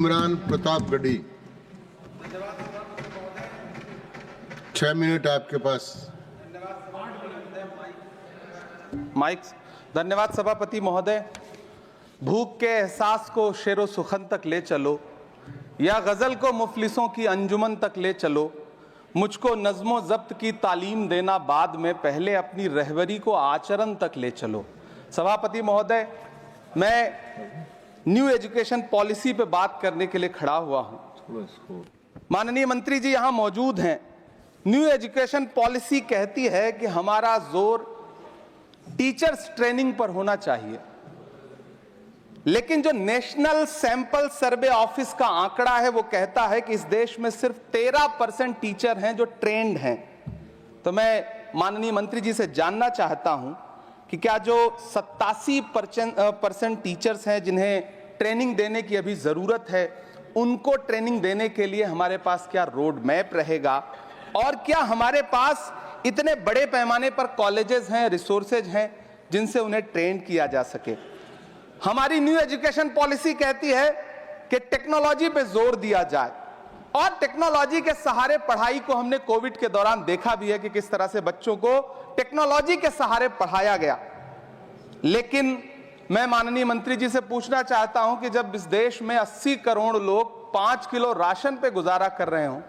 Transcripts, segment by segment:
Imran Pratapgarhi, 6 minute आपके पास। Mic. धन्यवाद सभापति महोदय। भूख के एहसास को शेरो सुखन तक ले चलो, या गजल को मुफलिसों की अंजुमन तक ले चलो। मुझको नज़्मो ज़ब्त की तालीम देना बाद में, पहले अपनी रहबरी को आचरण तक ले चलो। सभापति महोदय, मैं न्यू एजुकेशन पॉलिसी पे बात करने के लिए खड़ा हुआ हूं। माननीय मंत्री जी यहां मौजूद हैं। न्यू एजुकेशन पॉलिसी कहती है कि हमारा जोर टीचर्स ट्रेनिंग पर होना चाहिए, लेकिन जो नेशनल सैंपल सर्वे ऑफिस का आंकड़ा है वो कहता है कि इस देश में सिर्फ 13% टीचर हैं जो ट्रेंड हैं। तो मैं माननीय मंत्री जी से जानना चाहता हूं कि क्या जो 87% टीचर्स हैं जिन्हें ट्रेनिंग देने की अभी ज़रूरत है, उनको ट्रेनिंग देने के लिए हमारे पास क्या रोड मैप रहेगा, और क्या हमारे पास इतने बड़े पैमाने पर कॉलेजेस हैं, रिसोर्सेज हैं जिनसे उन्हें ट्रेन किया जा सके। हमारी न्यू एजुकेशन पॉलिसी कहती है कि टेक्नोलॉजी पे जोर दिया जाए, और टेक्नोलॉजी के सहारे पढ़ाई को हमने कोविड के दौरान देखा भी है कि किस तरह से बच्चों को टेक्नोलॉजी के सहारे पढ़ाया गया। लेकिन मैं माननीय मंत्री जी से पूछना चाहता हूं कि जब इस देश में 80 करोड़ लोग 5 किलो राशन पे गुजारा कर रहे हों,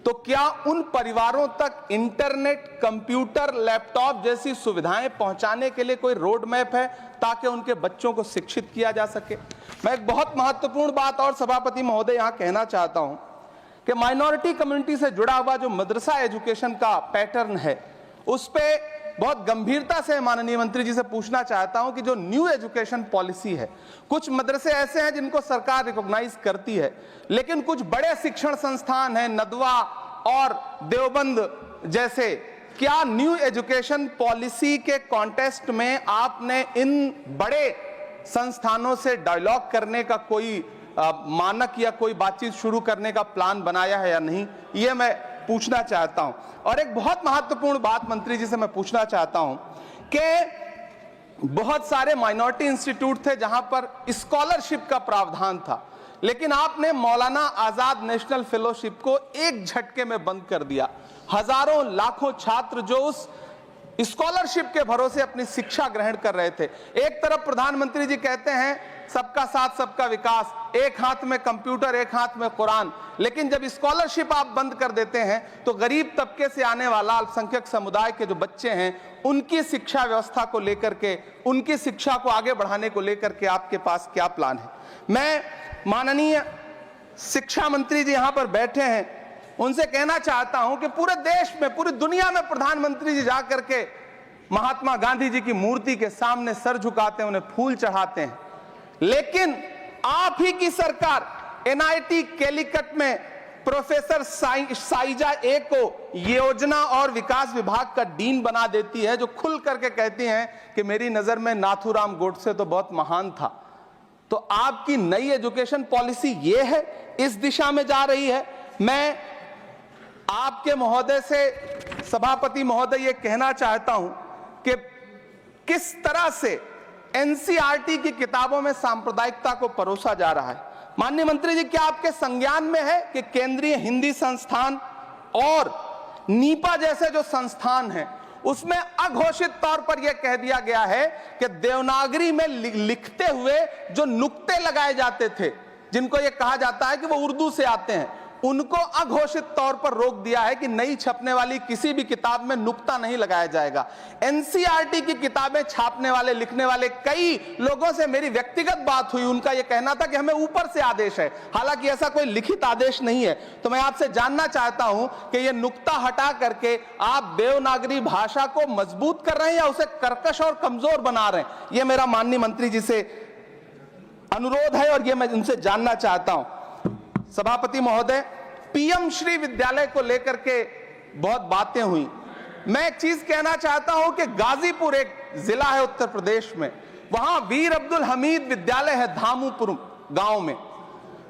तो क्या उन परिवारों तक इंटरनेट, कंप्यूटर, लैपटॉप जैसी सुविधाएं पहुंचाने के लिए कोई रोड मैप है ताकि उनके बच्चों को शिक्षित किया जा सके? मैं एक बहुत महत्वपूर्ण बात और सभापति महोदय यहां कहना चाहता हूं कि माइनॉरिटी कम्युनिटी से जुड़ा हुआ जो मदरसा एजुकेशन का पैटर्न है, उस पे बहुत गंभीरता से माननीय मंत्री जी से पूछना चाहता हूं कि जो न्यू एजुकेशन पॉलिसी है, कुछ मदरसे ऐसे हैं जिनको सरकार रिकॉग्नाइज करती है, लेकिन कुछ बड़े शिक्षण संस्थान हैं, नदवा और देवबंद जैसे, क्या न्यू एजुकेशन पॉलिसी के कॉन्टेस्ट में आपने इन बड़े संस्थानों से डायलॉग करने का कोई मानक या कोई बातचीत शुरू करने का प्लान बनाया है या नहीं, ये मैं पूछना चाहता हूं। और एक बहुत महत्वपूर्ण बात मंत्री जी से मैं पूछना चाहता हूं कि बहुत सारे माइनॉरिटी इंस्टीट्यूट थे जहां पर स्कॉलरशिप का प्रावधान था, लेकिन आपने मौलाना आजाद नेशनल फेलोशिप को एक झटके में बंद कर दिया। हजारों लाखों छात्र जो उस स्कॉलरशिप के भरोसे अपनी शिक्षा ग्रहण कर रहे थे। एक तरफ प्रधानमंत्री जी कहते हैं सबका साथ सबका विकास, एक हाथ में कंप्यूटर एक हाथ में कुरान, लेकिन जब स्कॉलरशिप आप बंद कर देते हैं तो गरीब तबके से आने वाला अल्पसंख्यक समुदाय के जो बच्चे हैं, उनकी शिक्षा व्यवस्था को लेकर के, उनकी शिक्षा को आगे बढ़ाने को लेकर के आपके पास क्या प्लान है? मैं माननीय शिक्षा मंत्री जी यहां पर बैठे हैं, उनसे कहना चाहता हूं कि पूरे देश में, पूरी दुनिया में प्रधानमंत्री जी जाकर के महात्मा गांधी जी की मूर्ति के सामने सर झुकाते हैं, उन्हें फूल चढ़ाते हैं, लेकिन आप ही की सरकार NIT कैलिकट में प्रोफेसर साइजा ए को योजना और विकास विभाग का डीन बना देती है, जो खुल करके कहती हैं कि मेरी नजर में नाथूराम गोडसे तो बहुत महान था। तो आपकी नई एजुकेशन पॉलिसी ये है, इस दिशा में जा रही है। मैं आपके महोदय से, सभापति महोदय, ये कहना चाहता हूं कि किस तरह से NCERT की किताबों में सांप्रदायिकता को परोसा जा रहा है। माननीय मंत्री जी, क्या आपके संज्ञान में है कि केंद्रीय हिंदी संस्थान और नीपा जैसे जो संस्थान हैं, उसमें अघोषित तौर पर यह कह दिया गया है कि देवनागरी में लिखते हुए जो नुक्ते लगाए जाते थे, जिनको यह कहा जाता है कि वो उर्दू से आते हैं, उनको अघोषित तौर पर रोक दिया है कि नई छपने वाली किसी भी किताब में नुक्ता नहीं लगाया जाएगा। NCERT की किताबें छापने वाले, लिखने वाले कई लोगों से मेरी व्यक्तिगत बात हुई, उनका यह कहना था कि हमें ऊपर से आदेश है, हालांकि ऐसा कोई लिखित आदेश नहीं है। तो मैं आपसे जानना चाहता हूं कि यह नुक्ता हटा करके आप देवनागरी भाषा को मजबूत कर रहे हैं या उसे कर्कश और कमजोर बना रहे हैं? यह मेरा माननीय मंत्री जी से अनुरोध है और यह मैं उनसे जानना चाहता हूं। सभापति महोदय, PM श्री विद्यालय को लेकर के बहुत बातें हुई। मैं एक चीज कहना चाहता हूं कि गाजीपुर एक जिला है उत्तर प्रदेश में, वहां वीर अब्दुल हमीद विद्यालय है धामूपुर गांव में।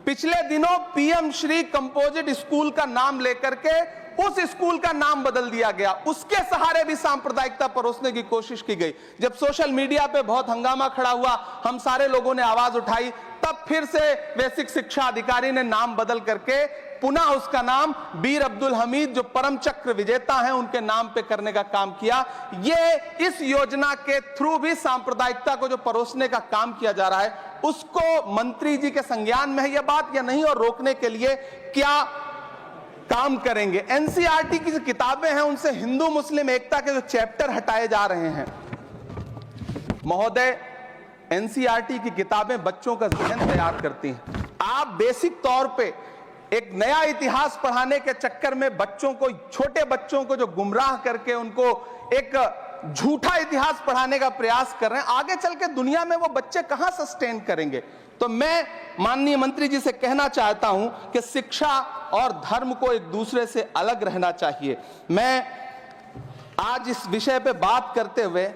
पिछले दिनों PM श्री कंपोजिट स्कूल का नाम लेकर के उस स्कूल का नाम बदल दिया गया, उसके सहारे भी सांप्रदायिकता परोसने की कोशिश की गई। जब सोशल मीडिया पे बहुत हंगामा खड़ा हुआ, हम सारे लोगों ने आवाज उठाई, तब फिर से बेसिक शिक्षा अधिकारी ने नाम बदल करके पुनः उसका नाम बीर अब्दुल हमीद, जो परम चक्र विजेता हैं, उनके नाम पे करने का काम किया। ये इस योजना के थ्रू भी सांप्रदायिकता को जो परोसने का काम किया जा रहा है, उसको मंत्री जी के संज्ञान में है यह बात या नहीं, और रोकने के लिए क्या काम करेंगे। एनसीईआरटी की जो किताबें हैं, उनसे हिंदू मुस्लिम एकता के जो चैप्टर हटाए जा रहे हैं। महोदय, एनसीईआरटी की किताबें बच्चों का ज़हन तैयार करती हैं। आप बेसिक तौर पे एक नया इतिहास पढ़ाने के चक्कर में बच्चों को, छोटे बच्चों को जो गुमराह करके उनको एक झूठा इतिहास पढ़ाने का प्रयास कर रहे हैं, आगे चल के दुनिया में वो बच्चे कहां सस्टेन करेंगे। तो मैं माननीय मंत्री जी से कहना चाहता हूं कि शिक्षा और धर्म को एक दूसरे से अलग रहना चाहिए। मैं आज इस विषय पे बात करते हुए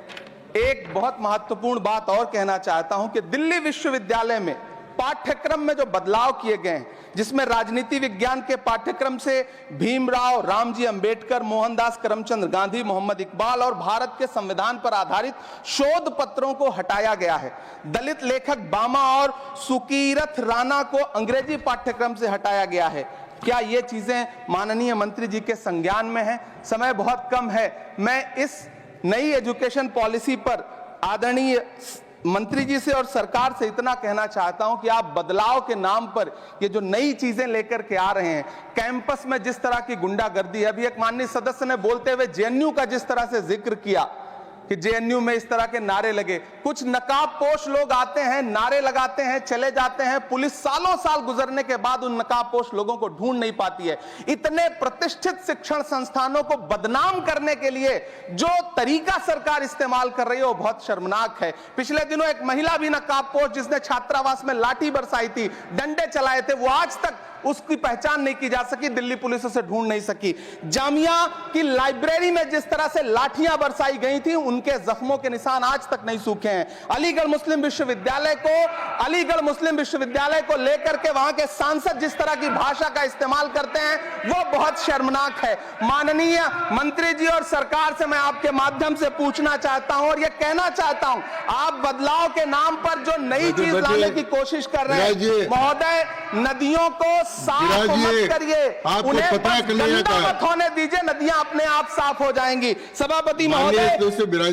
एक बहुत महत्वपूर्ण बात और कहना चाहता हूं कि दिल्ली विश्वविद्यालय में पाठ्यक्रम में जो बदलाव किए गए हैं, जिसमें राजनीति विज्ञान के पाठ्यक्रम से भीमराव, रामजी अंबेडकर, मोहनदास करमचंद गांधी, मोहम्मद इकबाल और भारत के संविधान पर आधारित शोध पत्रों को हटाया गया है। दलित लेखक बामा और सुकीरथ राणा को अंग्रेजी पाठ्यक्रम से हटाया गया है। क्या ये चीजें माननीय मंत्री जी के संज्ञान में है? समय बहुत कम है। मैं इस नई एजुकेशन पॉलिसी पर आदरणीय मंत्री जी से और सरकार से इतना कहना चाहता हूं कि आप बदलाव के नाम पर ये जो नई चीजें लेकर के आ रहे हैं, कैंपस में जिस तरह की गुंडागर्दी, अभी एक माननीय सदस्य ने बोलते हुए जेएनयू का जिस तरह से जिक्र किया कि जेएनयू में इस तरह के नारे लगे, कुछ नकाबपोश लोग आते हैं, नारे लगाते हैं, चले जाते हैं, पुलिस सालों साल गुजरने के बाद उन नकाबपोश लोगों को ढूंढ नहीं पाती है। इतने प्रतिष्ठित शिक्षण संस्थानों को बदनाम करने के लिए जो तरीका सरकार इस्तेमाल कर रही है वो बहुत शर्मनाक है। पिछले दिनों एक महिला भी नकाबपोश, जिसने छात्रावास में लाठी बरसाई थी, डंडे चलाए थे, वो आज तक उसकी पहचान नहीं की जा सकी, दिल्ली पुलिस उसे ढूंढ नहीं सकी। जामिया की लाइब्रेरी में जिस तरह से लाठियां बरसाई गई थी, उनके जख्मों के निशान आज तक नहीं सूखे हैं। अलीगढ़ मुस्लिम विश्वविद्यालय को लेकर के वहां के सांसद जिस तरह की भाषा का इस्तेमाल करते हैं, वो बहुत शर्मनाक है। माननीय मंत्री जी और सरकार से मैं आपके माध्यम से पूछना चाहता हूं और यह कहना चाहता हूं, आप बदलाव के नाम पर जो नई चीज लाने की कोशिश कर रहे हैं, महोदय, नदियों को साफ मत करिए, उन्हें गंदा मत होने दीजिए, नदियां अपने आप साफ हो जाएंगी। सभापति महोदय,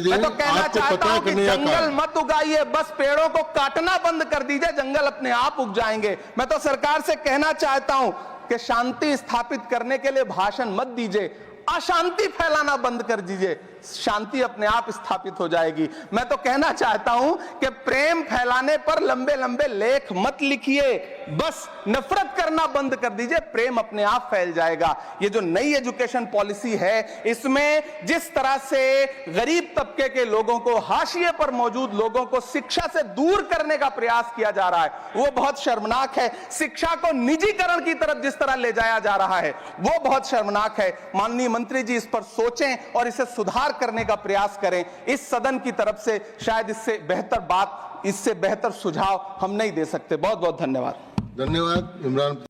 मैं तो कहना चाहता हूं कि जंगल मत उगाइए, बस पेड़ों को काटना बंद कर दीजिए, जंगल अपने आप उग जाएंगे। मैं तो सरकार से कहना चाहता हूं कि शांति स्थापित करने के लिए भाषण मत दीजिए, अशांति फैलाना बंद कर दीजिए, शांति अपने आप स्थापित हो जाएगी। मैं तो कहना चाहता हूं कि प्रेम फैलाने पर लंबे लंबे लेख मत लिखिए, बस नफरत करना बंद कर दीजिए, प्रेम अपने आप फैल जाएगा। ये जो नई एजुकेशन पॉलिसी है, इसमें जिस तरह से गरीब तबके के लोगों को, हाशिए पर मौजूद लोगों को शिक्षा से दूर करने का प्रयास किया जा रहा है, वो बहुत शर्मनाक है। शिक्षा को निजीकरण की तरफ जिस तरह ले जाया जा रहा है, वो बहुत शर्मनाक है। माननीय मंत्री जी इस पर सोचें और इसे सुधार करने का प्रयास करें। इस सदन की तरफ से शायद इससे बेहतर बात, इससे बेहतर सुझाव हम नहीं दे सकते। बहुत बहुत धन्यवाद। धन्यवाद इमरान।